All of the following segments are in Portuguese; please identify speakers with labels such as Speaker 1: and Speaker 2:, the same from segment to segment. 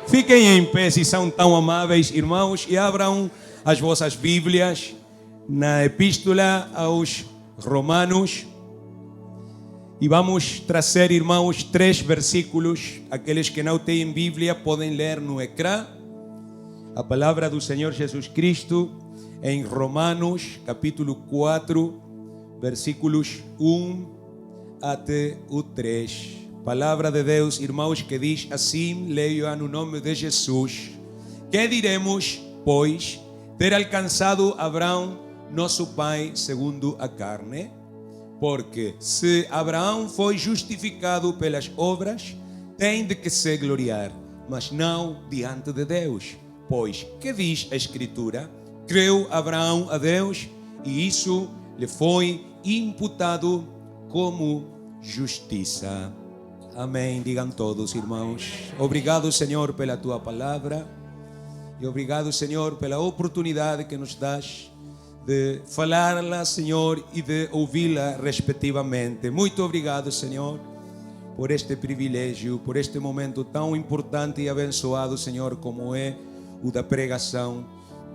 Speaker 1: Fiquem em pé se são tão amáveis, irmãos, e abram as vossas Bíblias na Epístola aos Romanos. E vamos trazer, irmãos, 3 versículos. Aqueles que não têm Bíblia podem ler no ecrã. A palavra do Senhor Jesus Cristo em Romanos, capítulo 4, versículos 1 até o 3. Palavra de Deus, irmãos, que diz assim, leio no nome de Jesus. Que diremos, pois, ter alcançado Abraão, nosso pai, segundo a carne? Porque se Abraão foi justificado pelas obras, tem de que se gloriar, mas não diante de Deus. Pois, que diz a Escritura? Creu Abraão a Deus e isso lhe foi imputado como justiça. Amém. Digam todos, irmãos. Obrigado, Senhor, pela tua palavra. E obrigado, Senhor, pela oportunidade que nos dás de falá-la, Senhor, e de ouvi-la respectivamente. Muito obrigado, Senhor, por este privilégio, por este momento tão importante e abençoado, Senhor, como é o da pregação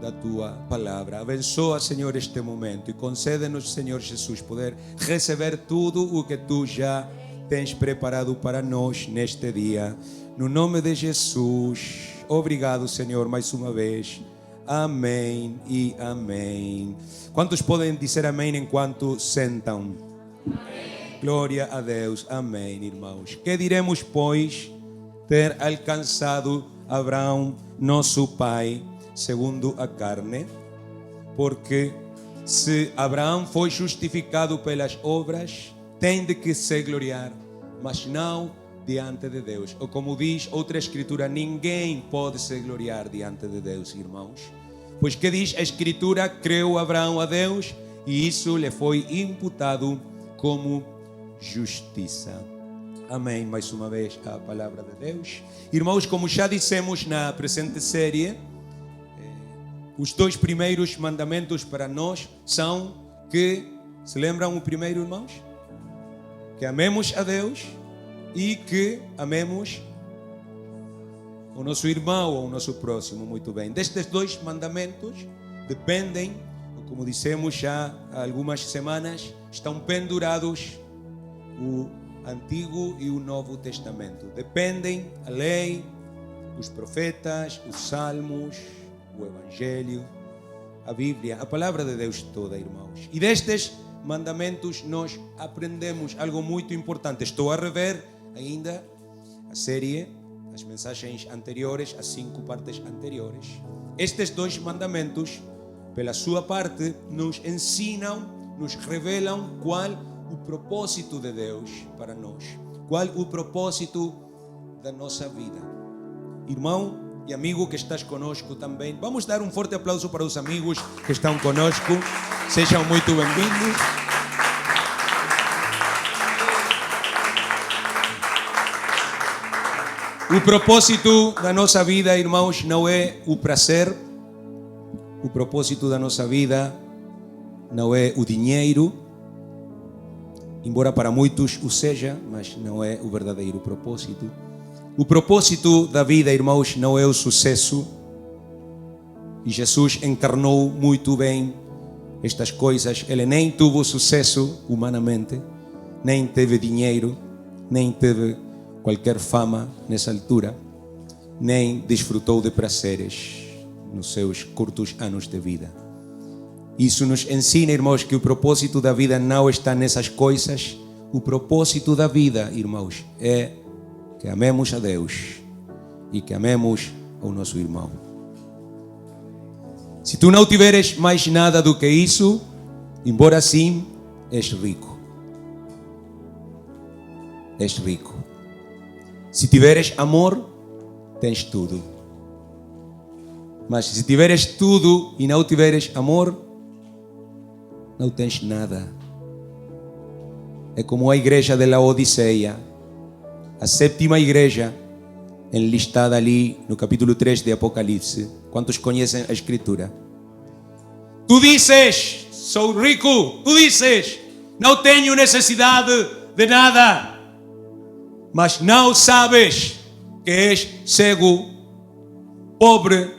Speaker 1: da tua palavra. Abençoa, Senhor, este momento e concede-nos, Senhor Jesus, poder receber tudo o que tu já tens preparado para nós neste dia. No nome de Jesus. Obrigado, Senhor, mais uma vez. Amém e amém. Quantos podem dizer amém enquanto sentam? Amém. Glória a Deus. Amém, irmãos. Que diremos, pois, ter alcançado Abraão, nosso pai, segundo a carne? Porque se Abraão foi justificado pelas obras, tem de que se gloriar, mas não diante de Deus. Ou como diz outra escritura, ninguém pode se gloriar diante de Deus, irmãos. Pois que diz a escritura? Creu Abraão a Deus e isso lhe foi imputado como justiça. Amém. Mais uma vez a palavra de Deus. Irmãos, como já dissemos na presente série, os 2 primeiros mandamentos para nós são que, se lembram o primeiro, irmãos? Que amemos a Deus e que amemos o nosso irmão ou o nosso próximo. Muito bem. Destes 2 mandamentos dependem, como dissemos já há algumas semanas, estão pendurados o Antigo e o Novo Testamento. Dependem a lei, os profetas, os salmos, o Evangelho, a Bíblia, a palavra de Deus toda, irmãos. E destes mandamentos nós aprendemos algo muito importante. Estou a rever ainda a série, as mensagens anteriores, as 5 partes anteriores. Estes 2 mandamentos, pela sua parte, nos ensinam, nos revelam qual o propósito de Deus para nós, qual o propósito da nossa vida. Irmão e amigo que estás conosco também, vamos dar um forte aplauso para os amigos que estão conosco. Sejam muito bem-vindos. O propósito da nossa vida, irmãos, não é o prazer. O propósito da nossa vida não é o dinheiro, embora para muitos o seja, mas não é o verdadeiro propósito. O propósito da vida, irmãos, não é o sucesso. E Jesus encarnou muito bem estas coisas. Ele nem teve sucesso humanamente, nem teve dinheiro, nem teve qualquer fama nessa altura, nem desfrutou de prazeres nos seus curtos anos de vida. Isso nos ensina, irmãos, que o propósito da vida não está nessas coisas. O propósito da vida, irmãos, é que amemos a Deus e que amemos ao nosso irmão. Se tu não tiveres mais nada do que isso, embora sim, és rico. És rico. Se tiveres amor, tens tudo. Mas se tiveres tudo e não tiveres amor, não tens nada. É como a igreja de Laodiceia, a 7ª igreja enlistada ali no capítulo 3 de Apocalipse. Quantos conhecem a escritura? Tu dizes, sou rico. Tu dizes, não tenho necessidade de nada. Mas não sabes que és cego pobre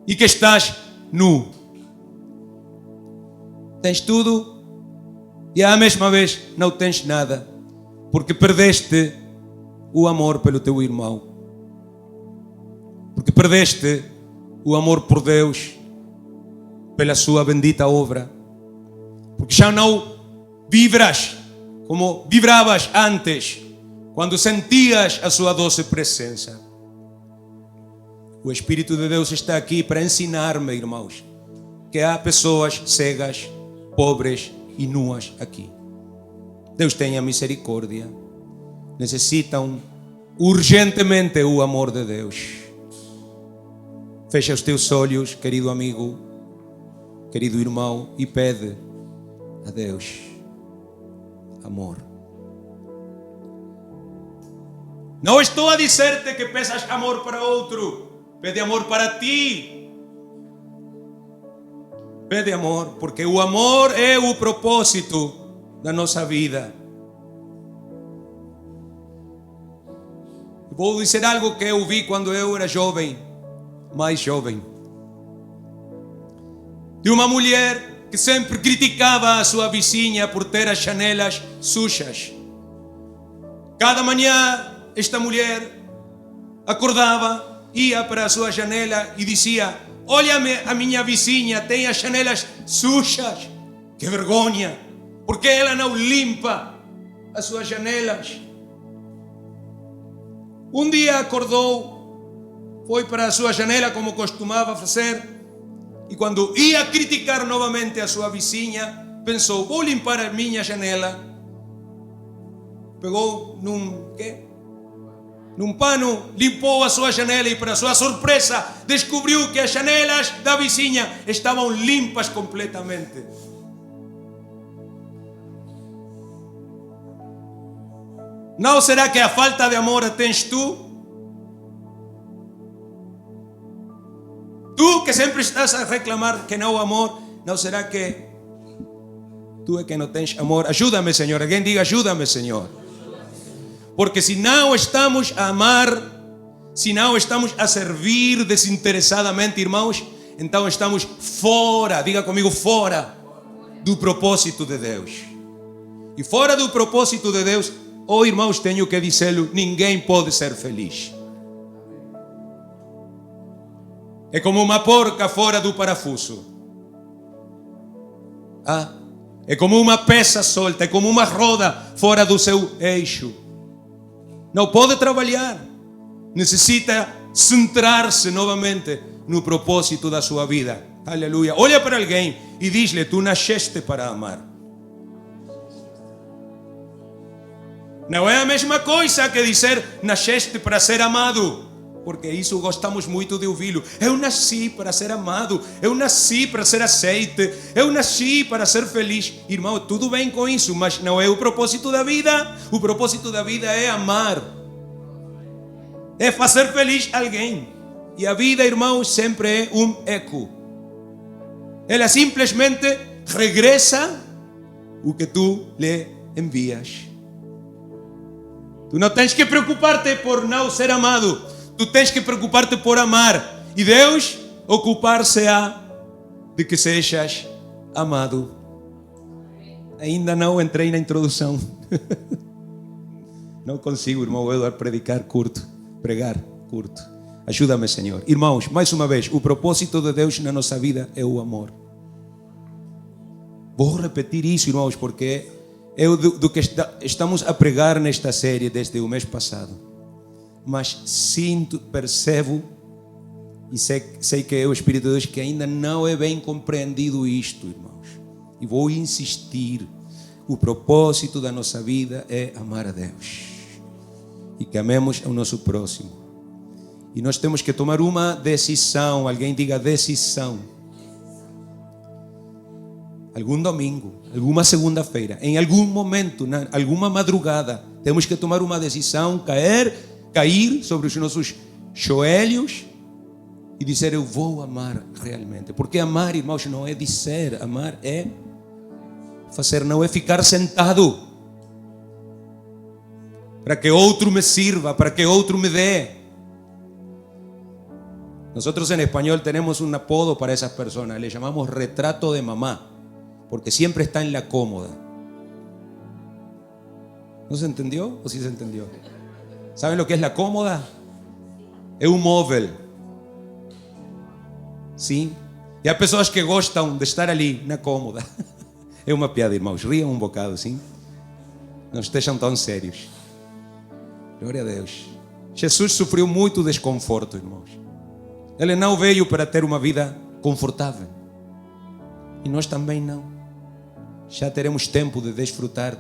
Speaker 1: e que estás nu. Tens tudo e à mesma vez não tens nada, porque perdeste o amor pelo teu irmão, porque perdeste o amor por Deus, pela sua bendita obra, porque já não vibras como vibravas antes, quando sentias a sua doce presença. O Espírito de Deus está aqui para ensinar-me, irmãos, que há pessoas cegas, pobres e nuas aqui. Deus tenha misericórdia. Necessitam urgentemente o amor de Deus. Fecha os teus olhos, querido amigo, querido irmão, e pede a Deus amor. Não estou a dizer-te que peças amor para outro. Pede amor para ti. Pede amor, porque o amor é o propósito da nossa vida. Vou dizer algo que eu vi quando eu era jovem, mais jovem. De uma mulher que sempre criticava a sua vizinha por ter as janelas sujas. Cada manhã esta mulher acordava, ia para a sua janela e dizia: olha-me, a minha vizinha tem as janelas sujas. Que vergonha! Porque ela não limpa as suas janelas? Um dia acordou, foi para a sua janela como costumava fazer, e quando ia criticar novamente a sua vizinha, pensou: vou limpar a minha janela. Pegou num pano, limpou a sua janela e, para sua surpresa, descobriu que as janelas da vizinha estavam limpas completamente. Não será que a falta de amor a tens tu? Tu que sempre estás a reclamar que não há amor, não será que tu é que não tens amor? Ajuda-me, Senhor. Alguém diga: ajuda-me, Senhor. Porque se não estamos a amar, se não estamos a servir desinteressadamente, irmãos, então estamos fora, diga comigo, fora do propósito de Deus. E fora do propósito de Deus, irmãos, tenho que dizê-lo, ninguém pode ser feliz. É como uma porca fora do parafuso. É como uma peça solta, é como uma roda fora do seu eixo. Não pode trabalhar. Necessita centrar-se novamente no propósito da sua vida. Aleluia. Olha para alguém e diz-lhe: tu nasceste para amar. Não é a mesma coisa que dizer nasceste para ser amado, porque isso gostamos muito de ouvi-lo. Eu nasci para ser amado, eu nasci para ser aceite, eu nasci para ser feliz. Irmão, tudo bem com isso, mas não é o propósito da vida. O propósito da vida é amar, é fazer feliz alguém. E a vida, irmão, sempre é um eco. Ela simplesmente regressa o que tu lhe envias. Tu não tens que preocupar-te por não ser amado. Tu tens que preocupar-te por amar. E Deus ocupar-se-á de que sejas amado. Ainda não entrei na introdução. Não consigo, irmão Eduardo, pregar curto. Ajuda-me, Senhor. Irmãos, mais uma vez, o propósito de Deus na nossa vida é o amor. Vou repetir isso, irmãos, porque é do que estamos a pregar nesta série desde o mês passado. Mas sinto, percebo e sei que é o Espírito de Deus que ainda não é bem compreendido isto, irmãos. E vou insistir. O propósito da nossa vida é amar a Deus. E que amemos ao nosso próximo. E nós temos que tomar uma decisão. Alguém diga decisão. Algum domingo, alguma segunda-feira, em algum momento, alguma madrugada, temos que tomar uma decisão, cair sobre os nossos joelhos e dizer: eu vou amar realmente. Porque amar, irmãos, não é dizer, amar é fazer, não é ficar sentado para que outro me sirva, para que outro me dê. Nosotros en español tenemos un apodo para esas personas, le llamamos retrato de mamá, porque siempre está en la cómoda. ¿No se entendió o sí se entendió? ¿Saben lo que es la cómoda? É um móvel. Sim? E há pessoas que gostam de estar ali na cômoda. É uma piada, irmãos. Riam um bocado, sim? Não estejam tão sérios. Glória a Deus. Jesus sofreu muito desconforto, irmãos. Ele não veio para ter uma vida confortável. E nós também não. Já teremos tempo de desfrutar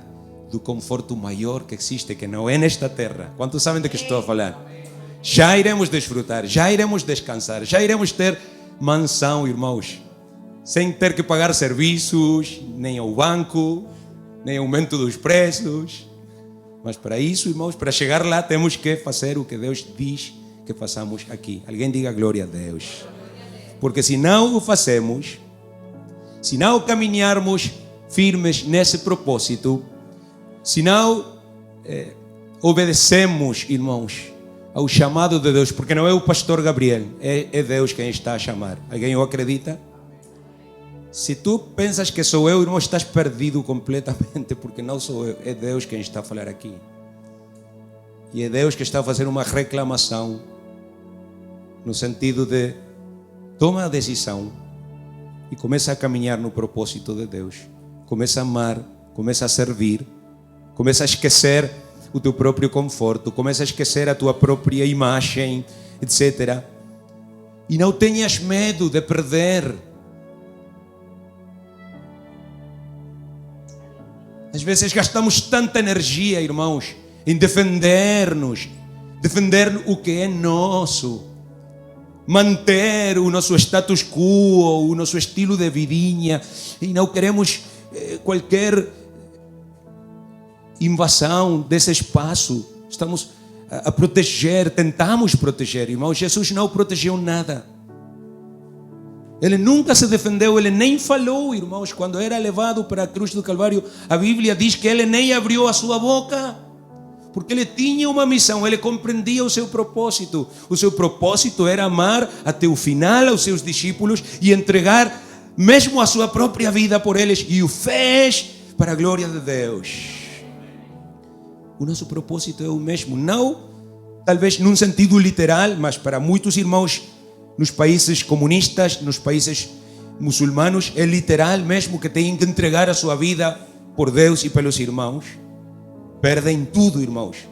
Speaker 1: do conforto maior que existe, que não é nesta terra. Quantos sabem do que estou a falar? Já iremos desfrutar, já iremos descansar, já iremos ter mansão, irmãos, sem ter que pagar serviços, nem ao banco, nem aumento dos preços. Mas para isso, irmãos, para chegar lá, temos que fazer o que Deus diz que façamos aqui. Alguém diga glória a Deus. Porque se não o fazemos, se não caminharmos firmes nesse propósito, se não obedecemos, irmãos, ao chamado de Deus, porque não é o pastor Gabriel, é Deus quem está a chamar. Alguém o acredita? Se tu pensas que sou eu, irmão, estás perdido completamente, porque não sou eu, é Deus quem está a falar aqui. E é Deus que está a fazer uma reclamação, no sentido de toma a decisão e começa a caminhar no propósito de Deus. Começa a amar, começa a servir, começa a esquecer o teu próprio conforto, começa a esquecer a tua própria imagem, etc. E não tenhas medo de perder. Às vezes gastamos tanta energia, irmãos, em defender-nos, defender o que é nosso, manter o nosso status quo, o nosso estilo de vidinha, e não queremos qualquer invasão desse espaço. Estamos a proteger, tentamos proteger, irmãos. Jesus não protegeu nada. Ele nunca se defendeu, ele nem falou, irmãos. Quando era levado para a cruz do Calvário, a Bíblia diz que ele nem abriu a sua boca, porque ele tinha uma missão, ele compreendia o seu propósito. O seu propósito era amar até o final aos seus discípulos e entregar mesmo a sua própria vida por eles, e o fez para a glória de Deus. O nosso propósito é o mesmo, não talvez num sentido literal, mas para muitos irmãos nos países comunistas, nos países muçulmanos, é literal mesmo, que têm que entregar a sua vida por Deus e pelos irmãos. Perdem tudo, irmãos.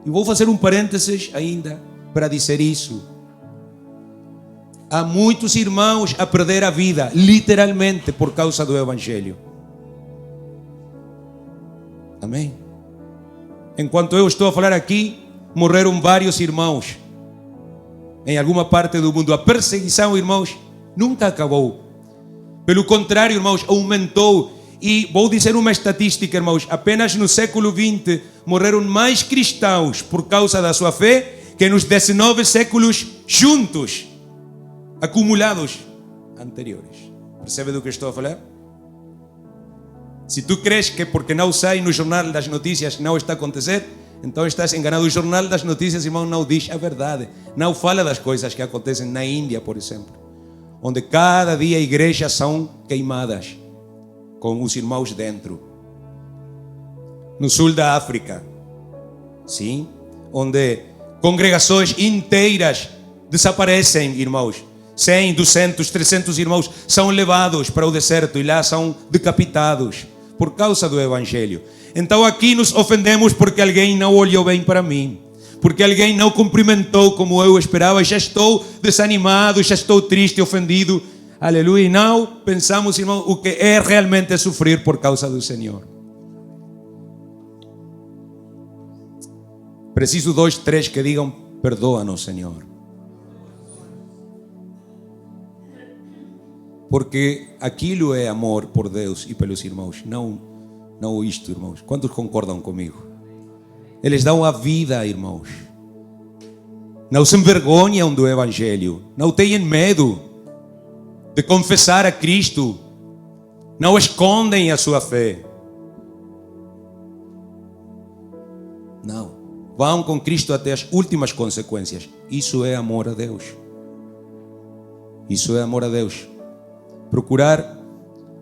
Speaker 1: E vou fazer um parênteses ainda para dizer isso. Há muitos irmãos a perder a vida, literalmente, por causa do Evangelho. Amém? Enquanto eu estou a falar aqui, morreram vários irmãos em alguma parte do mundo. A perseguição, irmãos, nunca acabou. Pelo contrário, irmãos, aumentou. E vou dizer uma estatística, irmãos. Apenas no século XX morreram mais cristãos por causa da sua fé que nos 19 séculos juntos, acumulados anteriores. Percebe do que estou a falar? Se tu crees que porque não sai no jornal das notícias não está a acontecer, então estás enganado. O jornal das notícias, irmão, não diz a verdade. Não fala das coisas que acontecem na Índia, por exemplo, onde cada dia igrejas são queimadas com os irmãos dentro. No sul da África, sim, onde congregações inteiras desaparecem, irmãos. 100, 200, 300 irmãos são levados para o deserto e lá são decapitados por causa do Evangelho. Então aqui nos ofendemos porque alguém não olhou bem para mim, porque alguém não cumprimentou como eu esperava. Já estou desanimado, já estou triste, ofendido. Aleluia. E não pensamos, irmão, o que é realmente sofrer por causa do Senhor. Preciso 2, 3 que digam: perdoa-nos, Senhor. Porque aquilo é amor por Deus e pelos irmãos, não isto, irmãos. Quantos concordam comigo? Eles dão a vida, irmãos. Não se envergonham do Evangelho, não têm medo de confessar a Cristo, não escondem a sua fé. Não, vão com Cristo até as últimas consequências. Isso é amor a Deus. Isso é amor a Deus. Procurar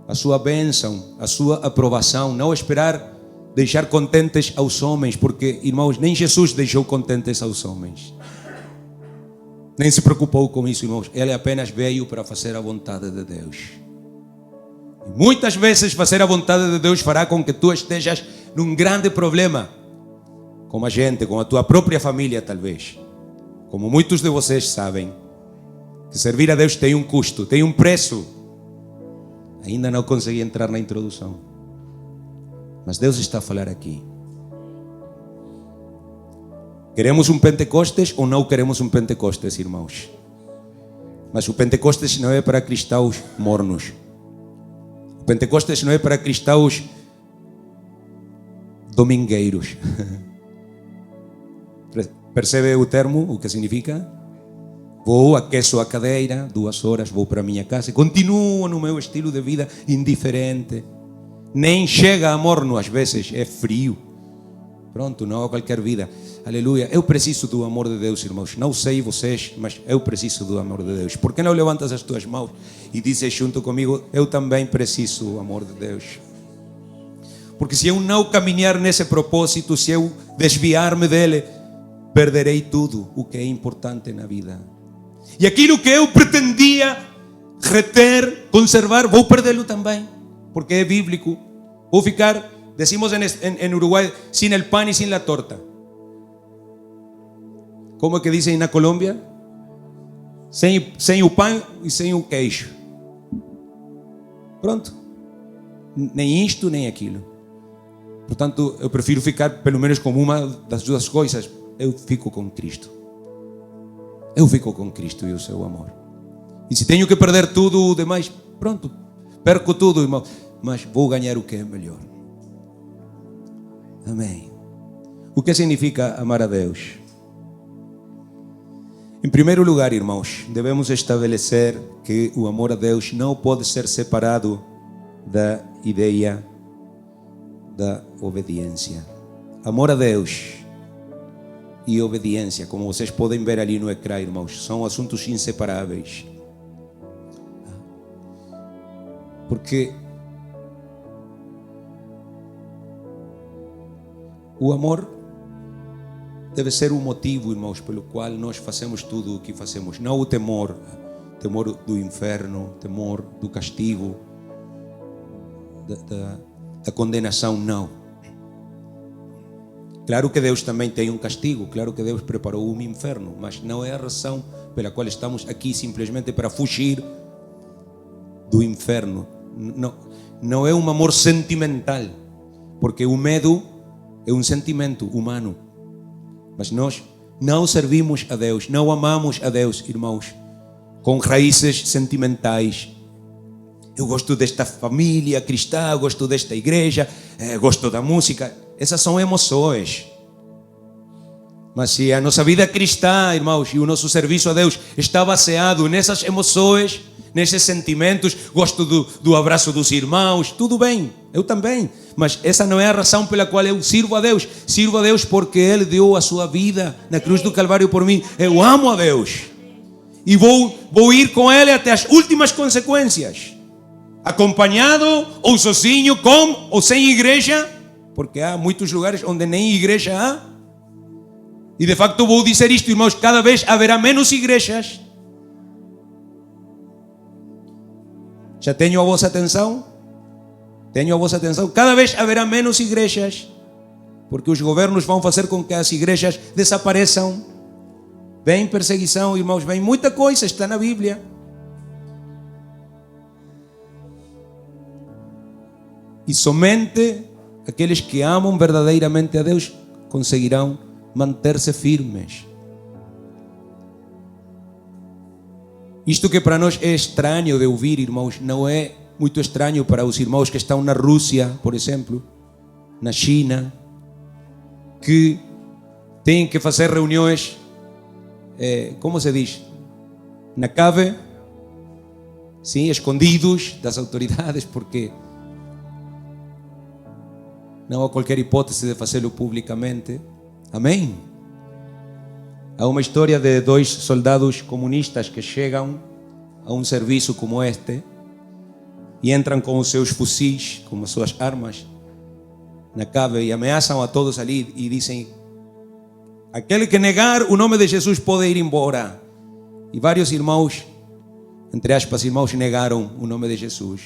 Speaker 1: a sua bênção, a sua aprovação, não esperar deixar contentes aos homens, porque, irmãos, nem Jesus deixou contentes aos homens. Nem se preocupou com isso, irmãos. Ele apenas veio para fazer a vontade de Deus. E muitas vezes fazer a vontade de Deus fará com que tu estejas num grande problema com a gente, com a tua própria família, talvez. Como muitos de vocês sabem, que servir a Deus tem um custo, tem um preço. Ainda não consegui entrar na introdução, mas Deus está a falar aqui. Queremos um Pentecostes ou não queremos um Pentecostes, irmãos? Mas o Pentecostes não é para cristãos mornos. O Pentecostes não é para cristãos domingueiros. Percebe o termo, o que significa? Vou, aqueço a cadeira, 2 horas, vou para a minha casa e continuo no meu estilo de vida indiferente. Nem chega a morno, às vezes é frio. Pronto, não há qualquer vida. Aleluia. Eu preciso do amor de Deus, irmãos. Não sei vocês, mas eu preciso do amor de Deus. Por que não levantas as tuas mãos e dizes junto comigo: eu também preciso do amor de Deus? Porque se eu não caminhar nesse propósito, se eu desviar-me dele, perderei tudo o que é importante na vida. E aquilo que eu pretendia reter, conservar, vou perdê-lo também, porque é bíblico. Vou ficar, decimos en Uruguay, sin el pan y sin la torta. Como é que dizem na Colômbia? Sem o pão e sem o queijo. Pronto. Nem isto, nem aquilo. Portanto, eu prefiro ficar pelo menos com uma das duas coisas. Eu fico com Cristo. Eu fico com Cristo e o seu amor. E se tenho que perder tudo o demais, pronto, perco tudo, irmão, mas vou ganhar o que é melhor. Amém. O que significa amar a Deus? Em primeiro lugar, irmãos, devemos estabelecer que o amor a Deus não pode ser separado da ideia da obediência. Amor a Deus e obediência, como vocês podem ver ali no ecrã, irmãos, são assuntos inseparáveis. Porque o amor deve ser o motivo, irmãos, pelo qual nós fazemos tudo o que fazemos. Não o temor, temor do inferno, temor do castigo, da condenação, não. Claro que Deus também tem um castigo, claro que Deus preparou um inferno, mas não é a razão pela qual estamos aqui simplesmente para fugir do inferno. Não é um amor sentimental, porque o medo é um sentimento humano. Mas nós não servimos a Deus, não amamos a Deus, irmãos, com raízes sentimentais. Eu gosto desta família cristã, gosto desta igreja, gosto da música. Essas são emoções. Mas se a nossa vida cristã, irmãos, e o nosso serviço a Deus está baseado nessas emoções, nesses sentimentos, gosto do abraço dos irmãos, tudo bem, eu também. Mas essa não é a razão pela qual eu sirvo a Deus. Sirvo a Deus porque Ele deu a sua vida na cruz do Calvário por mim. Eu amo a Deus. E vou ir com Ele até as últimas consequências. Acompanhado ou sozinho, com ou sem igreja, porque há muitos lugares onde nem igreja há. E de facto vou dizer isto, irmãos, cada vez haverá menos igrejas. Já tenho a vossa atenção? Tenho a vossa atenção? Cada vez haverá menos igrejas, porque os governos vão fazer com que as igrejas desapareçam. Vem perseguição, irmãos, vem muita coisa, está na Bíblia. E somente aqueles que amam verdadeiramente a Deus conseguirão manter-se firmes. Isto que para nós é estranho de ouvir, irmãos, não é muito estranho para os irmãos que estão na Rússia, por exemplo, na China, que têm que fazer reuniões, como se diz, na cave, sim, escondidos das autoridades, porque não há qualquer hipótese de fazê-lo publicamente. Amém? Há uma história de 2 soldados comunistas que chegam a um serviço como este e entram com os seus fuzis, com as suas armas na cave e ameaçam a todos ali e dizem: aquele que negar o nome de Jesus pode ir embora. E vários irmãos, entre aspas, irmãos, negaram o nome de Jesus,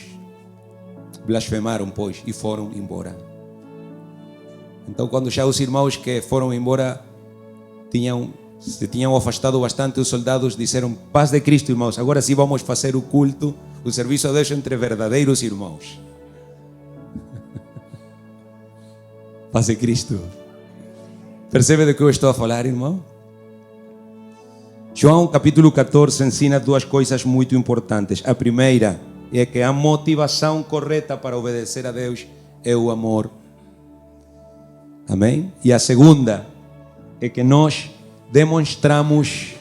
Speaker 1: blasfemaram, pois, e foram embora. Então, quando já os irmãos que foram embora se tinham afastado bastante, os soldados disseram: paz de Cristo, irmãos, agora sim vamos fazer o culto, o serviço a Deus entre verdadeiros irmãos. Paz de Cristo. Percebe do que eu estou a falar, irmão? João capítulo 14 ensina duas coisas muito importantes. A primeira é que a motivação correta para obedecer a Deus é o amor. Amém? E a segunda é que nós demonstramos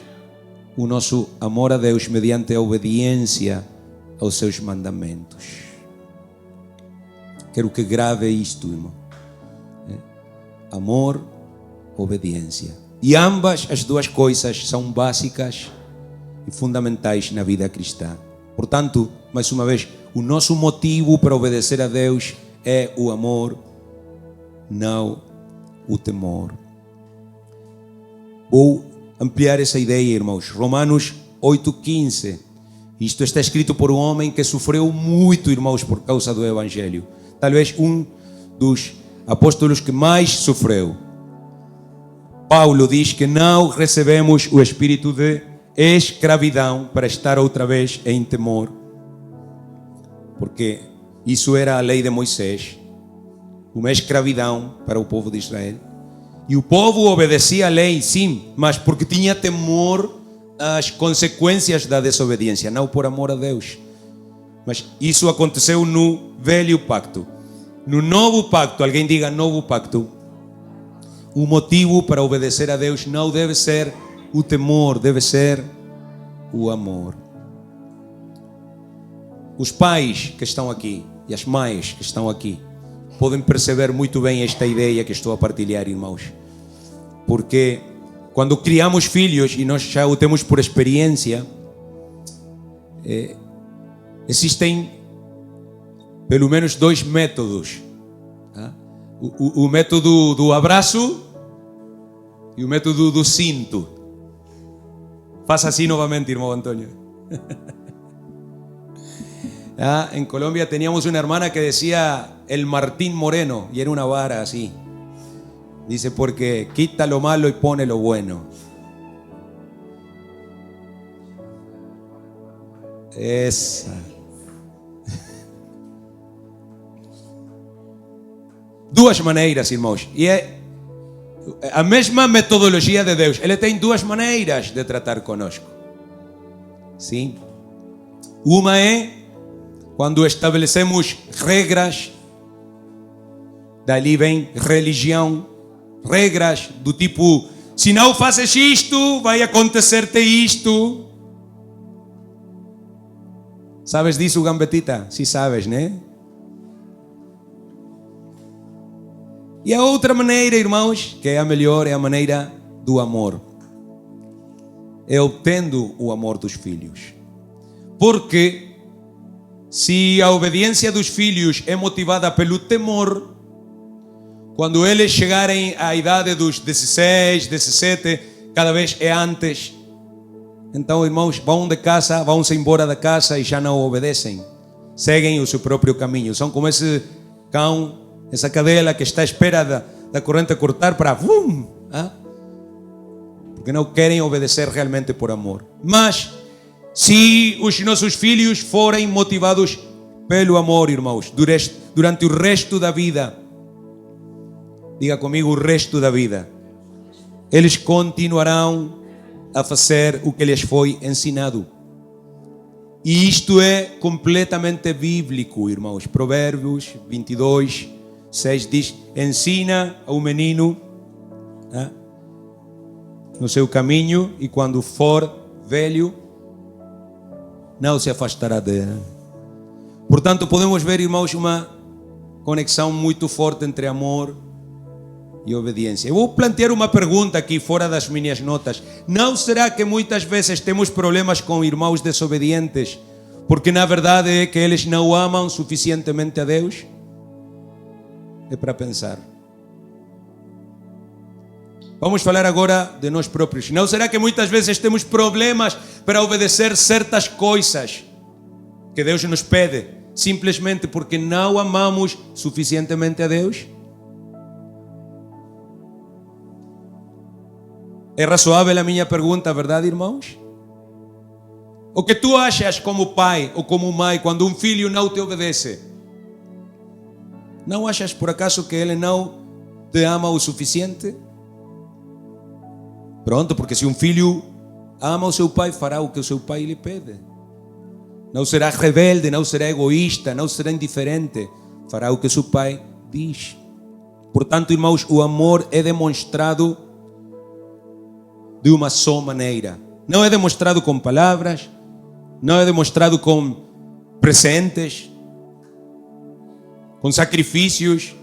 Speaker 1: o nosso amor a Deus mediante a obediência aos seus mandamentos. Quero que grave isto, irmão. Amor, obediência. E ambas as duas coisas são básicas e fundamentais na vida cristã. Portanto, mais uma vez, o nosso motivo para obedecer a Deus é o amor, não o temor. Vou ampliar essa ideia, irmãos. Romanos 8,15. Isto está escrito por um homem que sofreu muito, irmãos, por causa do Evangelho. Talvez um dos apóstolos que mais sofreu. Paulo diz que não recebemos o espírito de escravidão para estar outra vez em temor. Porque isso era a lei de Moisés. Uma escravidão para o povo de Israel. E o povo obedecia a lei, sim, mas porque tinha temor às consequências da desobediência, não por amor a Deus. Mas isso aconteceu no velho pacto. No novo pacto, alguém diga novo pacto, o motivo para obedecer a Deus não deve ser o temor, deve ser o amor. Os pais que estão aqui e as mães que estão aqui podem perceber muito bem esta ideia que estou a partilhar, irmãos. Porque quando criamos filhos, e nós já o temos por experiência, existem pelo menos dois métodos. Tá? O método do abraço e o método do cinto. Faça assim novamente, irmão Antônio. En Colombia teníamos una hermana que decía el Martín Moreno, y era una vara así. Dice, porque quita lo malo y pone lo bueno. Essa. Duas maneiras, irmãos. E é a mesma metodologia de Deus. Ele tem duas maneiras de tratar conosco. Sim. Uma é quando estabelecemos regras, dali vem religião, regras do tipo, se não fazes isto, vai acontecer-te isto. Sabes disso, Gambetita? Sim, sabes, né? E a outra maneira, irmãos, que é a melhor, é a maneira do amor. É obtendo o amor dos filhos. Porque se a obediência dos filhos é motivada pelo temor, quando eles chegarem à idade dos 16, 17, cada vez é antes. Então, irmãos, vão de casa, vão-se embora da casa e já não obedecem. Seguem o seu próprio caminho. São como esse cão, essa cadela que está à espera da corrente cortar para... Porque não querem obedecer realmente por amor. Mas se os nossos filhos forem motivados pelo amor, irmãos, durante o resto da vida, diga comigo, o resto da vida, eles continuarão a fazer o que lhes foi ensinado. E isto é completamente bíblico, irmãos. Provérbios 22, 6 diz, ensina ao menino no seu caminho, e quando for velho, não se afastará dele. Portanto, podemos ver, irmãos, uma conexão muito forte entre amor e obediência. Eu vou plantear uma pergunta aqui fora das minhas notas. Não será que muitas vezes temos problemas com irmãos desobedientes porque na verdade é que eles não amam suficientemente a Deus? É para pensar. Vamos falar agora de nós próprios. Não será que muitas vezes temos problemas para obedecer certas coisas que Deus nos pede, simplesmente porque não amamos suficientemente a Deus? É razoável a minha pergunta, verdade, irmãos? O que tu achas como pai ou como mãe quando um filho não te obedece? Não achas por acaso que ele não te ama o suficiente? Pronto, porque se um filho ama o seu pai, fará o que o seu pai lhe pede. Não será rebelde, não será egoísta, não será indiferente. Fará o que seu pai diz. Portanto, irmãos, o amor é demonstrado de uma só maneira. Não é demonstrado com palavras, não é demonstrado com presentes, com sacrifícios.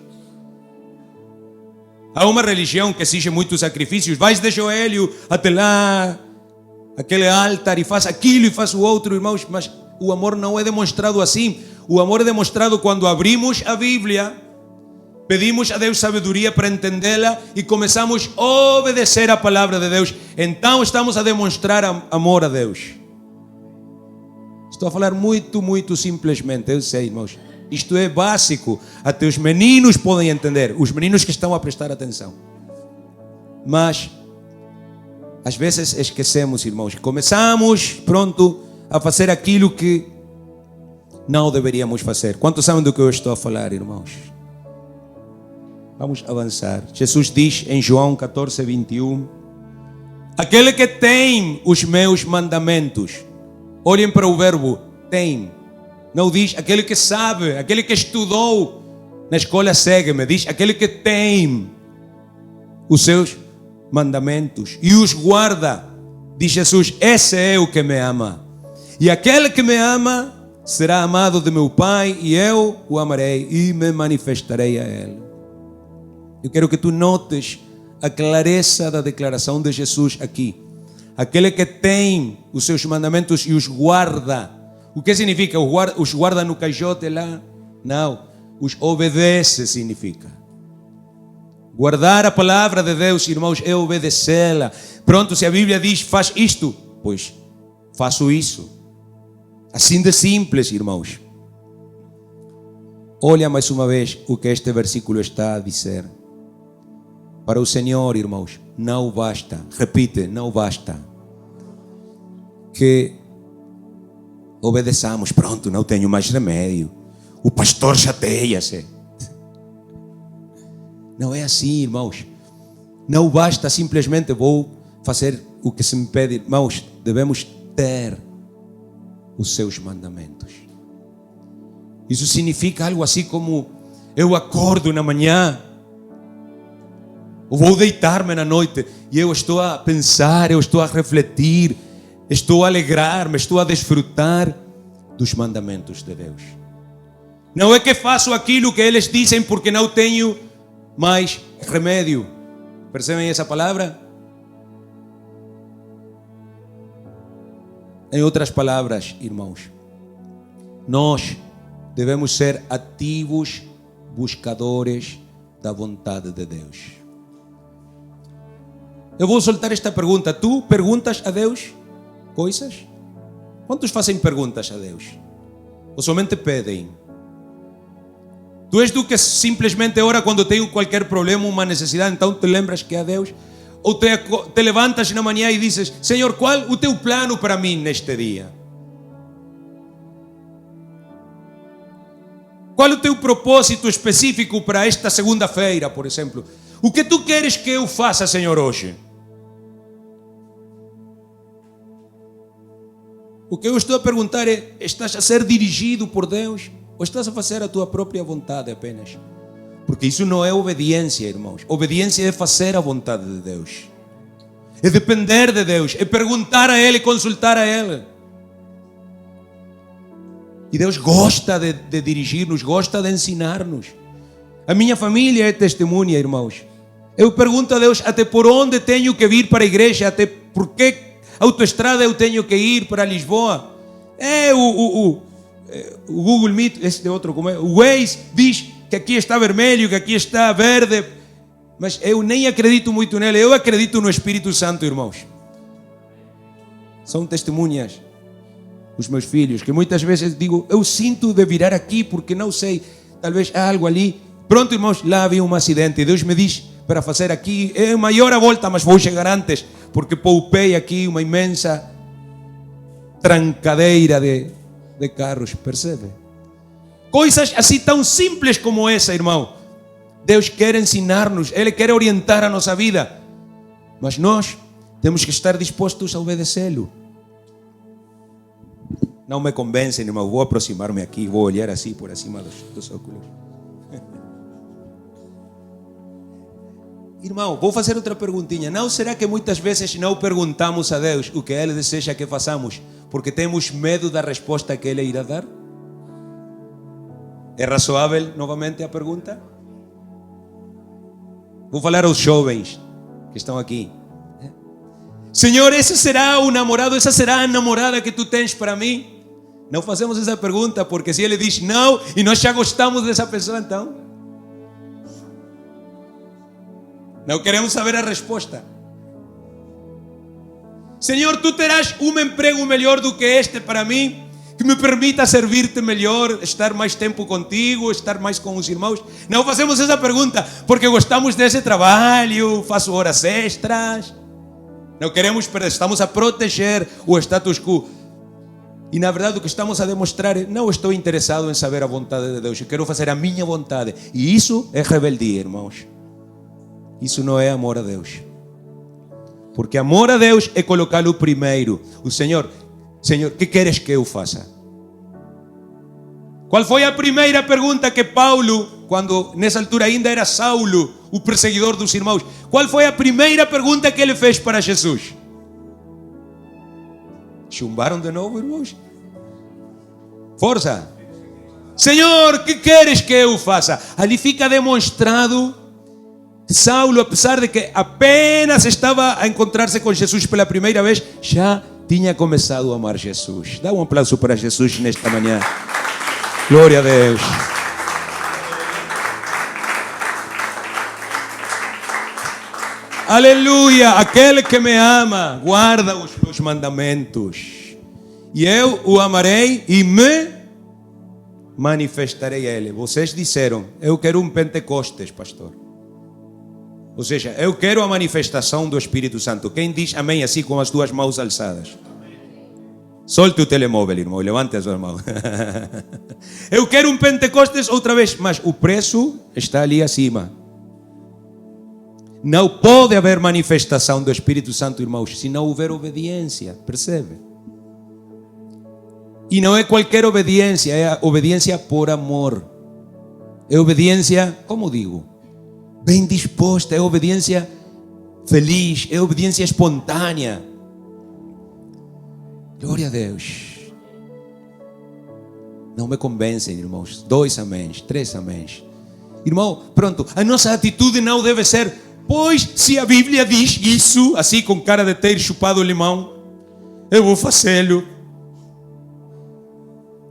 Speaker 1: Há uma religião que exige muitos sacrifícios. Vais de joelho até lá, aquele altar, e faz aquilo e faz o outro, irmãos. Mas o amor não é demonstrado assim. O amor é demonstrado quando abrimos a Bíblia, pedimos a Deus sabedoria para entendê-la e começamos a obedecer a palavra de Deus. Então estamos a demonstrar amor a Deus. Estou a falar muito simplesmente, eu sei, irmãos. Isto é básico, até os meninos podem entender, os meninos que estão a prestar atenção. Mas, às vezes esquecemos, irmãos, começamos, pronto, a fazer aquilo que não deveríamos fazer. Quantos sabem do que eu estou a falar, irmãos? Vamos avançar. Jesus diz em João 14, 21, aquele que tem os meus mandamentos, olhem para o verbo tem. Não diz aquele que sabe, aquele que estudou na escola segue-me. Diz aquele que tem os seus mandamentos e os guarda. Diz Jesus, esse é o que me ama. E aquele que me ama será amado de meu Pai e eu o amarei e me manifestarei a ele. Eu quero que tu notes a clareza da declaração de Jesus aqui. Aquele que tem os seus mandamentos e os guarda. O que significa? Os guarda no caixote lá? Não. Os obedece significa. Guardar a palavra de Deus, irmãos, é obedecê-la. Pronto, se a Bíblia diz, faz isto, pois faço isso. Assim de simples, irmãos. Olha mais uma vez o que este versículo está a dizer. Para o Senhor, irmãos, não basta. Repite, não basta. Que obedeçamos, pronto, não tenho mais remédio. O pastor chateia-se. Não é assim, irmãos. Não basta simplesmente vou fazer o que se me pede. Irmãos, devemos ter os seus mandamentos. Isso significa algo assim como eu acordo na manhã, eu vou deitar-me na noite e eu estou a pensar, eu estou a refletir, estou a alegrar-me, estou a desfrutar dos mandamentos de Deus. Não é que faço aquilo que eles dizem porque não tenho mais remédio. Percebem essa palavra? Em outras palavras, irmãos, nós devemos ser ativos buscadores da vontade de Deus. Eu vou soltar esta pergunta. Tu perguntas a Deus coisas? Quantos fazem perguntas a Deus? Ou somente pedem? Tu és do que simplesmente ora quando tem qualquer problema, uma necessidade, então te lembras que é a Deus? Ou te levantas na manhã e dizes, Senhor, qual o teu plano para mim neste dia? Qual o teu propósito específico para esta segunda-feira, por exemplo? O que tu queres que eu faça, Senhor, hoje? O que eu estou a perguntar é, estás a ser dirigido por Deus? Ou estás a fazer a tua própria vontade apenas? Porque isso não é obediência, irmãos. Obediência é fazer a vontade de Deus. É depender de Deus. É perguntar a Ele, consultar a Ele. E Deus gosta de dirigir-nos, gosta de ensinar-nos. A minha família é testemunha, irmãos. Eu pergunto a Deus até por onde tenho que vir para a igreja, até por que autoestrada eu tenho que ir para Lisboa. O Google Meet, este outro, como é? O Waze diz que aqui está vermelho, que aqui está verde, mas eu nem acredito muito nele, eu acredito no Espírito Santo, irmãos. São testemunhas os meus filhos, que muitas vezes digo, eu sinto de virar aqui porque não sei, talvez há algo ali. Pronto, irmãos, lá havia um acidente e Deus me diz para fazer aqui, é maior a volta, mas vou chegar antes, porque poupei aqui uma imensa trancadeira de carros, percebe? Coisas assim tão simples como essa, irmão. Deus quer ensinar-nos, Ele quer orientar a nossa vida, mas nós temos que estar dispostos a obedecê-lo. Não me convencem, irmão, vou aproximar-me aqui, vou olhar assim por acima dos óculos. Irmão, vou fazer outra perguntinha. Não será que muitas vezes não perguntamos a Deus o que Ele deseja que façamos porque temos medo da resposta que Ele irá dar? É razoável novamente a pergunta? Vou falar aos jovens que estão aqui. Senhor, esse será o namorado, essa será a namorada que tu tens para mim? Não fazemos essa pergunta porque se Ele diz não e nós já gostamos dessa pessoa, então não queremos saber a resposta. Senhor, tu terás um emprego melhor do que este para mim, que me permita servir-te melhor, estar mais tempo contigo, estar mais com os irmãos. Não fazemos essa pergunta porque gostamos desse trabalho, faço horas extras. Não queremos, estamos a proteger o status quo. E na verdade o que estamos a demonstrar é, não estou interessado em saber a vontade de Deus, eu quero fazer a minha vontade. E isso é rebeldia, irmãos. Isso não é amor a Deus. Porque amor a Deus é colocá-lo primeiro. O Senhor, que queres que eu faça? Qual foi a primeira pergunta que Paulo, quando nessa altura ainda era Saulo, o perseguidor dos irmãos, qual foi a primeira pergunta que ele fez para Jesus? Chumbaram de novo, irmãos? Força! Senhor, que queres que eu faça? Ali fica demonstrado Saulo, apesar de que apenas estava a encontrar-se com Jesus pela primeira vez, já tinha começado a amar Jesus. Dá um aplauso para Jesus nesta manhã. Glória a Deus. Aleluia. Aquele que me ama guarda os meus mandamentos. E eu o amarei e me manifestarei a ele. Vocês disseram, eu quero um Pentecostes, pastor. Ou seja, eu quero a manifestação do Espírito Santo. Quem diz amém assim com as duas mãos alçadas? Solte o telemóvel, irmão, levante as duas mãos. Eu quero um Pentecostes outra vez, mas o preço está ali acima. Não pode haver manifestação do Espírito Santo, irmãos, se não houver obediência, percebe? E não é qualquer obediência, é a obediência por amor. É obediência, como digo? Bem disposta, é obediência feliz, é obediência espontânea. Glória a Deus. Não me convencem, irmãos. 2 améns, 3 améns. Irmão, pronto, a nossa atitude não deve ser, pois se a Bíblia diz isso, assim com cara de ter chupado o limão, eu vou fazê-lo.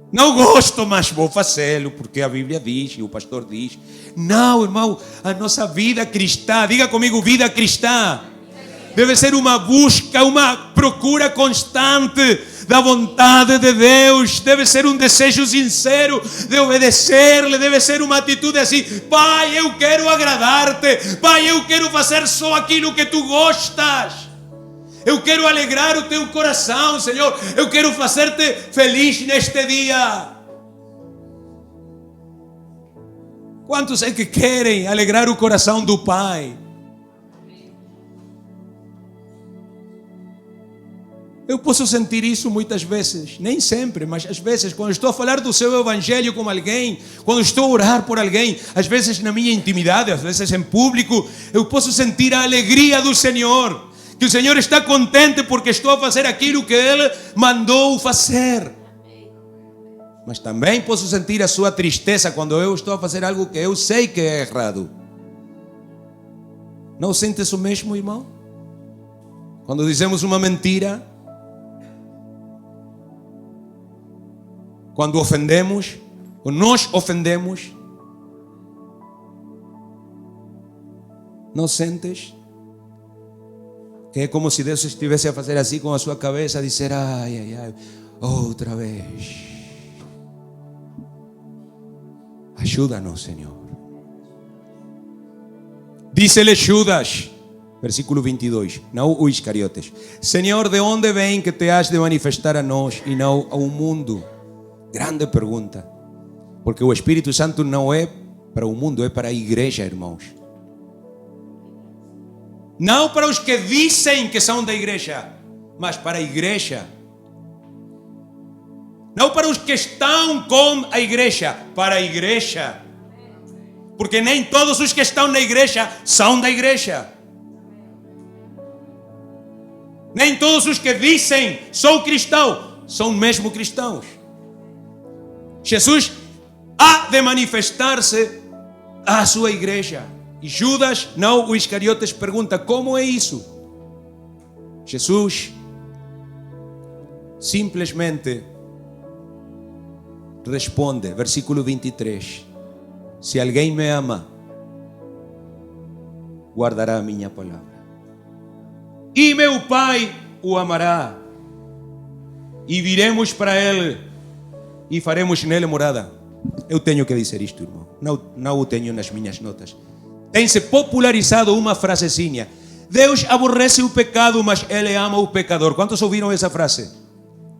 Speaker 1: Não gosto, mas vou fazê-lo, porque a Bíblia diz e o pastor diz. Não, irmão, a nossa vida cristã, diga comigo, vida cristã, deve ser uma busca, uma procura constante da vontade de Deus. Deve ser um desejo sincero de obedecer-lhe. Deve ser uma atitude assim: Pai, eu quero agradar-te. Pai, eu quero fazer só aquilo que tu gostas. Eu quero alegrar o teu coração, Senhor. Eu quero fazer-te feliz neste dia. Quantos é que querem alegrar o coração do Pai? Eu posso sentir isso muitas vezes, nem sempre, mas às vezes, quando estou a falar do seu evangelho com alguém, quando estou a orar por alguém, às vezes na minha intimidade, às vezes em público, eu posso sentir a alegria do Senhor, que o Senhor está contente porque estou a fazer aquilo que Ele mandou fazer. Mas também posso sentir a sua tristeza quando eu estou a fazer algo que eu sei que é errado. Não sentes o mesmo, irmão? Quando dizemos uma mentira, quando ofendemos, ou nós ofendemos, não sentes? Que é como se Deus estivesse a fazer assim com a sua cabeça, a dizer, ai, ai, ai, outra vez. Ajuda-nos, Senhor. Disse-lhe Judas, versículo 22, não o Iscariotes: Senhor, de onde vem que te has de manifestar a nós e não ao mundo? Grande pergunta. Porque o Espírito Santo não é para o mundo, é para a igreja, irmãos. Não para os que dizem que são da igreja, mas para a igreja. Não para os que estão com a igreja, para a igreja. Porque nem todos os que estão na igreja são da igreja. Nem todos os que dizem sou cristão são mesmo cristãos. Jesus há de manifestar-se à sua igreja. E Judas, não o Iscariotes, pergunta: como é isso? Jesus simplesmente responde, versículo 23: se alguém me ama, guardará a minha palavra. E meu Pai o amará. E viremos para ele e faremos nele morada. Eu tenho que dizer isto, irmão. Não o tenho nas minhas notas. Tem-se popularizado uma frasezinha: Deus aborrece o pecado, mas Ele ama o pecador. Quantos ouviram essa frase?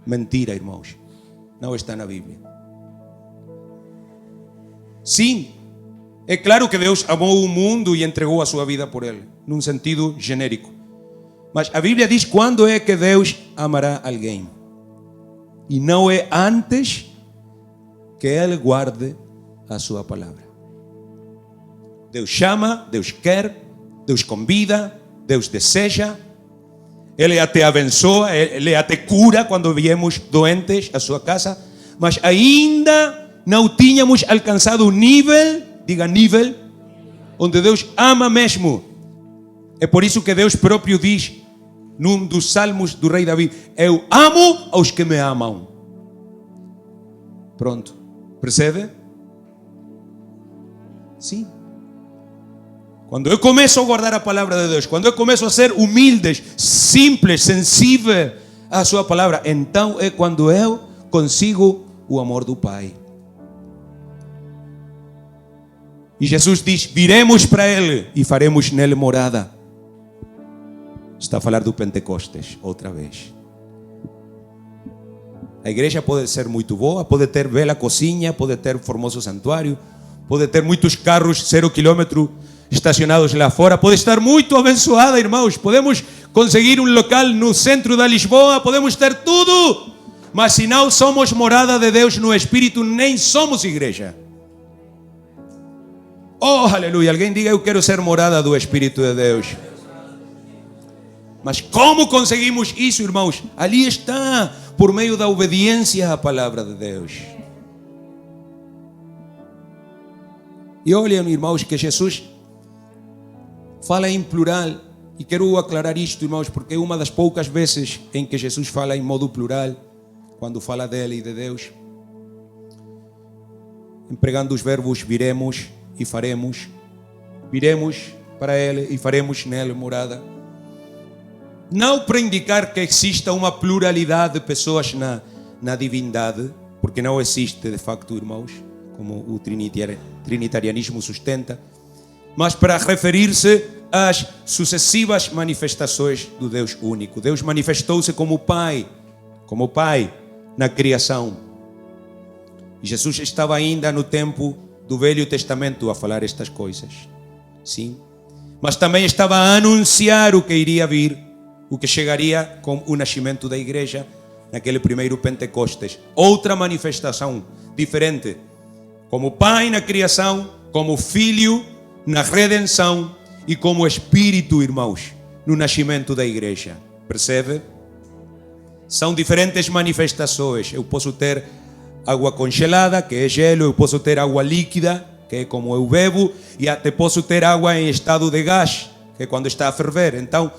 Speaker 1: Mentira, irmãos. Não está na Bíblia. Sim, é claro que Deus amou o mundo e entregou a sua vida por ele, num sentido genérico. Mas a Bíblia diz quando é que Deus amará alguém. E não é antes que Ele guarde a sua palavra. Deus chama, Deus quer, Deus convida, Deus deseja. Ele até abençoa, Ele até cura quando viemos doentes à sua casa. Mas ainda não tínhamos alcançado o nível, diga nível, onde Deus ama mesmo. É por isso que Deus próprio diz, num dos salmos do rei Davi: eu amo aos que me amam. Pronto, percebe? Sim. Quando eu começo a guardar a palavra de Deus, quando eu começo a ser humilde, simples, sensível à sua palavra, então é quando eu consigo o amor do Pai. E Jesus diz: viremos para Ele e faremos nele morada. Está a falar do Pentecostes, outra vez. A igreja pode ser muito boa, pode ter bela cozinha, pode ter formoso santuário, pode ter muitos carros 0 km estacionados lá fora, pode estar muito abençoada, irmãos. Podemos conseguir um local no centro da Lisboa, podemos ter tudo, mas se não somos morada de Deus no Espírito, nem somos igreja. Oh, aleluia. Alguém diga: eu quero ser morada do Espírito de Deus. Mas como conseguimos isso, irmãos? Ali está, por meio da obediência à palavra de Deus. E olhem, irmãos, que Jesus fala em plural. E quero aclarar isto, irmãos, porque é uma das poucas vezes em que Jesus fala em modo plural, quando fala dele e de Deus, empregando os verbos viremos e faremos. Viremos para Ele e faremos nele morada. Não para indicar que exista uma pluralidade de pessoas na divindade, porque não existe de facto, irmãos, como o trinitarianismo sustenta, mas para referir-se às sucessivas manifestações do Deus único. Deus manifestou-se como Pai na criação. E Jesus estava ainda no tempo do Velho Testamento a falar estas coisas. Sim. Mas também estava a anunciar o que iria vir, o que chegaria com o nascimento da igreja naquele primeiro Pentecostes. Outra manifestação diferente. Como Pai na criação, como Filho na redenção e como Espírito, irmãos, no nascimento da igreja. Percebe? São diferentes manifestações. Eu posso ter água congelada, que é gelo. Eu posso ter água líquida, que é como eu bebo. E até posso ter água em estado de gás, que é quando está a ferver. Então,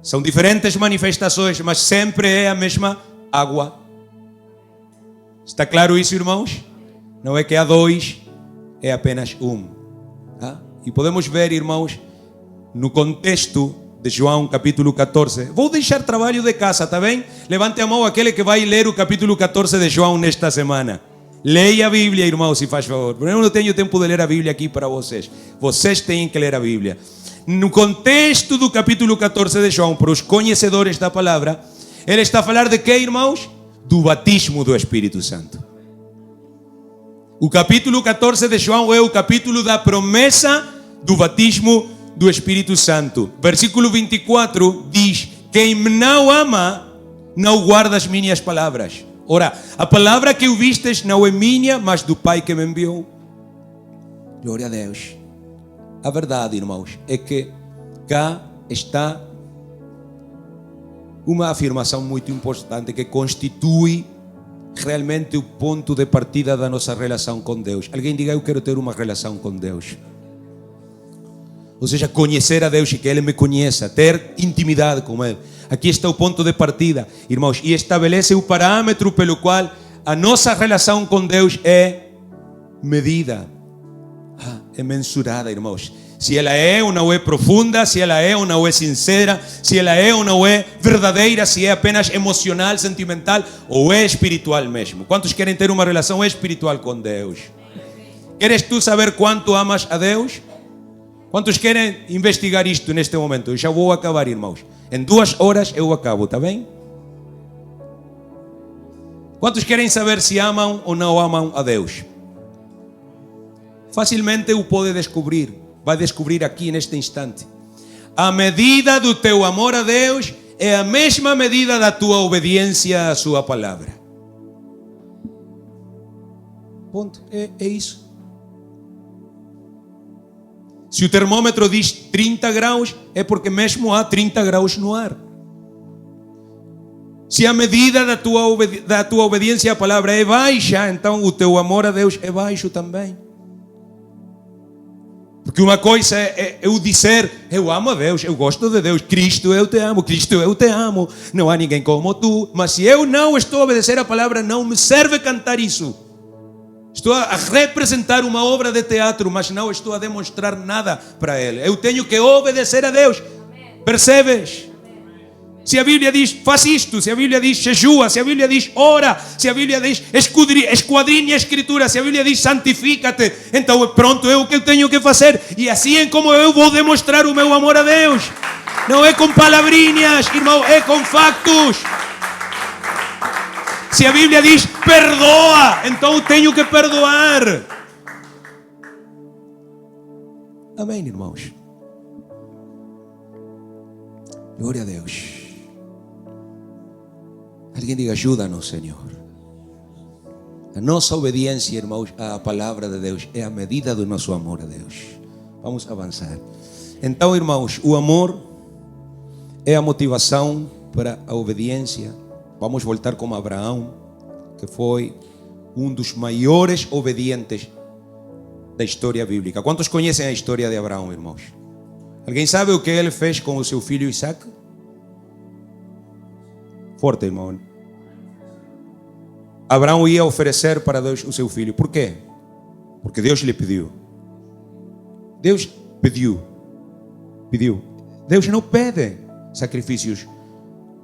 Speaker 1: são diferentes manifestações, mas sempre é a mesma água. Está claro isso, irmãos? Não é que há dois, é apenas um. Tá? E podemos ver, irmãos, no contexto de João capítulo 14. Vou deixar trabalho de casa, tá bem? Levante a mão aquele que vai ler o capítulo 14 de João nesta semana. Leia a Bíblia, irmãos, se faz favor. Eu não tenho tempo de ler a Bíblia aqui para vocês. Vocês têm que ler a Bíblia. No contexto do capítulo 14 de João, para os conhecedores da palavra, ele está a falar de quê, irmãos? Do batismo do Espírito Santo. O capítulo 14 de João é o capítulo da promessa do batismo do Espírito Santo. Versículo 24 diz: quem me não ama, não guarda as minhas palavras. Ora, a palavra que ouvistes não é minha, mas do Pai que me enviou. Glória a Deus. A verdade, irmãos, é que cá está uma afirmação muito importante que constitui realmente o ponto de partida da nossa relação com Deus. Alguém diga: eu quero ter uma relação com Deus. Ou seja, conhecer a Deus e que Ele me conheça, ter intimidade com Ele. Aqui está o ponto de partida, irmãos, e estabelece o parâmetro pelo qual a nossa relação com Deus é medida, é mensurada, irmãos. Se ela é ou não é profunda, se ela é ou não é sincera, se ela é ou não é verdadeira, se é apenas emocional, sentimental ou é espiritual mesmo. Quantos querem ter uma relação espiritual com Deus? Queres tu saber quanto amas a Deus? Quantos querem investigar isto neste momento? Eu já vou acabar, irmãos. Em 2 horas eu acabo, tá bem? Quantos querem saber se amam ou não amam a Deus? Facilmente o pode descobrir. Vai descobrir aqui neste instante. A medida do teu amor a Deus é a mesma medida da tua obediência à sua palavra. Ponto. É isso. Se o termômetro diz 30 graus, é porque mesmo há 30 graus no ar. Se a medida da tua obediência à palavra é baixa, então o teu amor a Deus é baixo também. Porque uma coisa é eu dizer: eu amo a Deus, eu gosto de Deus, Cristo eu te amo, Cristo eu te amo, não há ninguém como tu. Mas se eu não estou a obedecer a palavra, não me serve cantar isso. Estou a representar uma obra de teatro, mas não estou a demonstrar nada para Ele. Eu tenho que obedecer a Deus. Percebes? Se a Bíblia diz faz isto, se a Bíblia diz jejua, se a Bíblia diz ora, se a Bíblia diz esquadrinha a Escritura, se a Bíblia diz santifica-te, então pronto, é o que eu tenho que fazer. E assim é como eu vou demonstrar o meu amor a Deus. Não é com palavrinhas, irmão, é com factos. Se a Bíblia diz perdoa, então tenho que perdoar. Amém, irmãos? Glória a Deus. Alguém diga: ajuda-nos, Senhor. A nossa obediência, irmãos, à palavra de Deus é a medida do nosso amor a Deus. Vamos avançar. Então, irmãos, o amor é a motivação para a obediência. Vamos voltar como Abraão, que foi um dos maiores obedientes da história bíblica. Quantos conhecem a história de Abraão, irmãos? Alguém sabe o que ele fez com o seu filho Isaac? Forte, irmão. Abraão ia oferecer para Deus o seu filho. Por quê? Porque Deus lhe pediu. Deus pediu. Deus não pede sacrifícios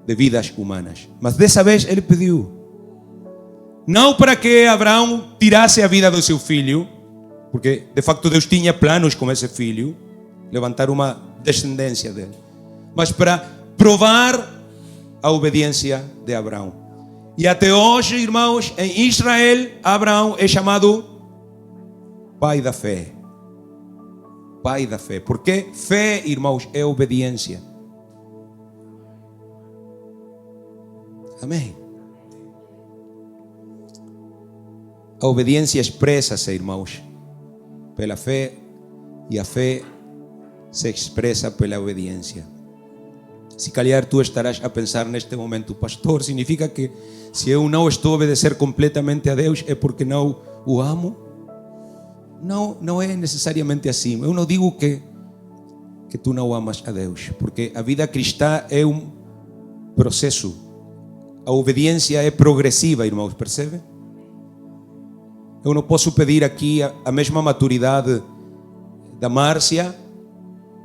Speaker 1: de vidas humanas, mas dessa vez ele pediu. Não para que Abraão tirasse a vida do seu filho, porque de facto Deus tinha planos com esse filho, levantar uma descendência dele, mas para provar a obediência de Abraão. E até hoje, irmãos, em Israel, Abraão é chamado pai da fé. Pai da fé. Porque fé, irmãos, é obediência. Amém. A obediência expressa-se, irmãos, pela fé, e a fé se expressa pela obediência. Se calhar tu estarás a pensar neste momento: pastor, significa que se eu não estou a obedecer completamente a Deus é porque não o amo? Não é necessariamente assim. Eu não digo que que tu não amas a Deus, porque a vida cristã é um processo. A obediência é progressiva, irmãos, percebe? Eu não posso pedir aqui a mesma maturidade da Márcia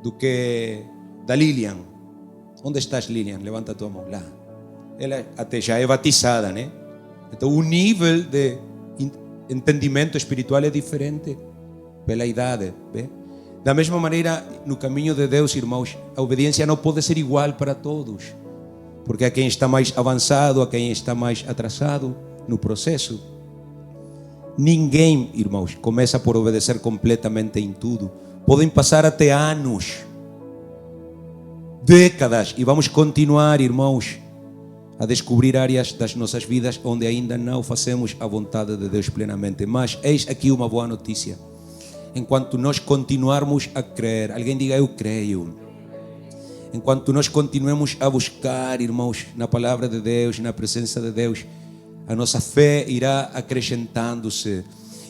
Speaker 1: do que da Lilian. Onde estás, Lilian? Levanta a tua mão lá. Ela até já é batizada, né? Então o nível de entendimento espiritual é diferente pela idade, vê? Da mesma maneira, no caminho de Deus, irmãos, a obediência não pode ser igual para todos, porque há quem está mais avançado, há quem está mais atrasado no processo. Ninguém, irmãos, começa por obedecer completamente em tudo. Podem passar até anos, décadas, e vamos continuar, irmãos, a descobrir áreas das nossas vidas onde ainda não fazemos a vontade de Deus plenamente. Mas eis aqui uma boa notícia. Enquanto nós continuarmos a crer, alguém diga eu creio. Enquanto nós continuemos a buscar, irmãos, na palavra de Deus, na presença de Deus, a nossa fé irá acrescentando-se.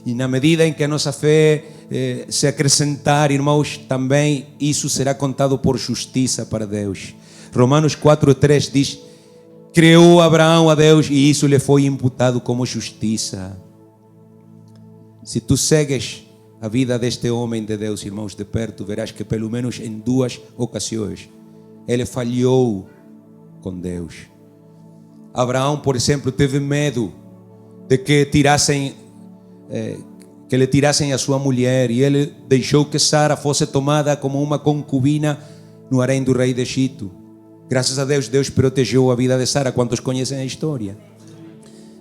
Speaker 1: E na medida em que a nossa fé se acrescentar, irmãos, também isso será contado por justiça para Deus. Romanos 4:3 diz: creou Abraão a Deus e isso lhe foi imputado como justiça. Se tu segues a vida deste homem de Deus, irmãos, de perto, verás que pelo menos em 2 ocasiões ele falhou com Deus. Abraão, por exemplo, teve medo de que lhe tirassem a sua mulher, e ele deixou que Sara fosse tomada como uma concubina no harém do rei de Egito. Graças a Deus, Deus protegeu a vida de Sara. Quantos conhecem a história?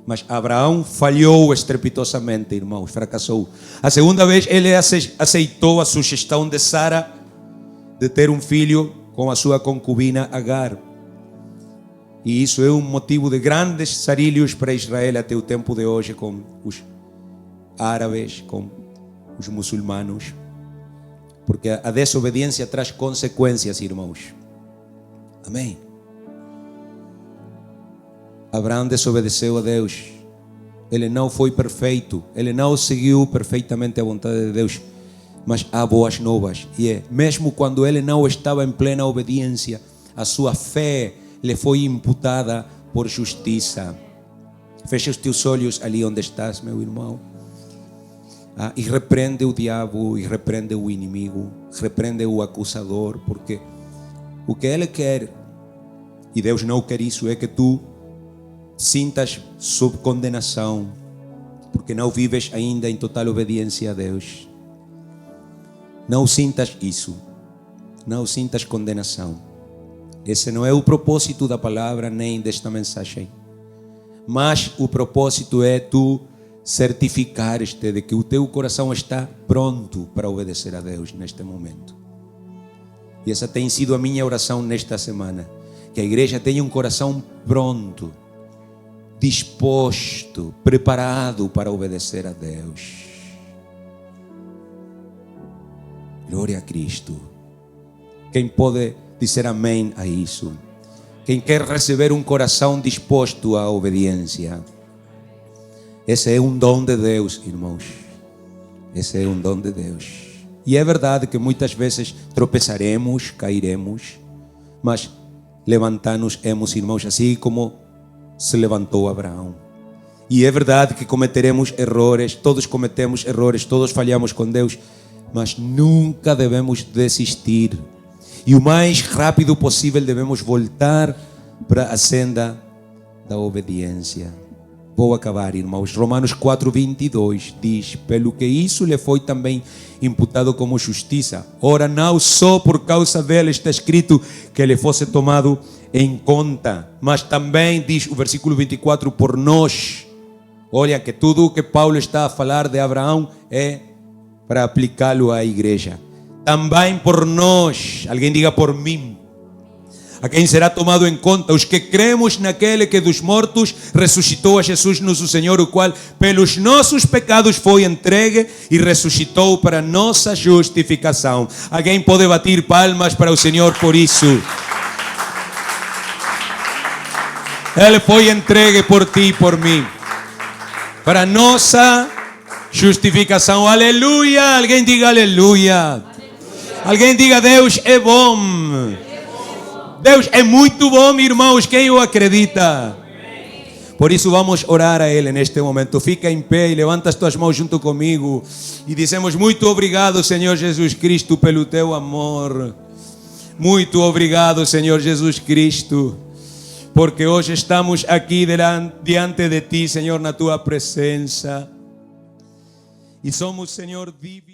Speaker 1: Mas Abraão falhou estrepitosamente, irmãos, fracassou. A segunda vez ele aceitou a sugestão de Sara de ter um filho com a sua concubina Agar. E isso é um motivo de grandes sarilhos para Israel até o tempo de hoje, com os árabes, com os muçulmanos. Porque a desobediência traz consequências, irmãos. Amém. Abraão desobedeceu a Deus. Ele não foi perfeito. Ele não seguiu perfeitamente a vontade de Deus. Mas há boas novas. E mesmo quando ele não estava em plena obediência, a sua fé lhe foi imputada por justiça. Fecha os teus olhos ali onde estás, meu irmão. E repreende o diabo, e repreende o inimigo, repreende o acusador, porque o que ele quer, e Deus não quer isso, é que tu sintas sob condenação, porque não vives ainda em total obediência a Deus. Não sintas isso, não sintas condenação. Esse não é o propósito da palavra nem desta mensagem. Mas o propósito é tu certificares-te de que o teu coração está pronto para obedecer a Deus neste momento. E essa tem sido a minha oração nesta semana. Que a igreja tenha um coração pronto, disposto, preparado para obedecer a Deus. Glória a Cristo. Quem pode dizer amém a isso? Quem quer receber um coração disposto à obediência? Esse é um dom de Deus, irmãos. Esse é um dom de Deus. E é verdade que muitas vezes tropeçaremos, cairemos, mas levantar-nos-emos, irmãos, assim como se levantou Abraão. E é verdade que cometeremos errores, todos cometemos errores, todos falhamos com Deus, mas nunca devemos desistir. E o mais rápido possível devemos voltar para a senda da obediência. Vou acabar, irmãos. Romanos 4:22 diz: pelo que isso lhe foi também imputado como justiça. Ora, não só por causa dele está escrito que ele fosse tomado em conta, mas também diz o versículo 24, por nós. Olha que tudo o que Paulo está a falar de Abraão é para aplicá-lo à igreja. Também por nós, alguém diga por mim. A quem será tomado em conta? Os que cremos naquele que dos mortos ressuscitou a Jesus nosso Senhor, o qual pelos nossos pecados foi entregue e ressuscitou para nossa justificação. Alguém pode bater palmas para o Senhor por isso? Ele foi entregue por ti e por mim, para nossa justificação. Aleluia! Alguém diga aleluia! Alguém diga: Deus é bom. Deus é muito bom, irmãos. Quem o acredita? Por isso vamos orar a Ele neste momento. Fica em pé e levanta as tuas mãos junto comigo. E dizemos: muito obrigado, Senhor Jesus Cristo, pelo teu amor. Muito obrigado, Senhor Jesus Cristo, porque hoje estamos aqui diante de Ti, Senhor, na Tua presença. E somos, Senhor, dívidas.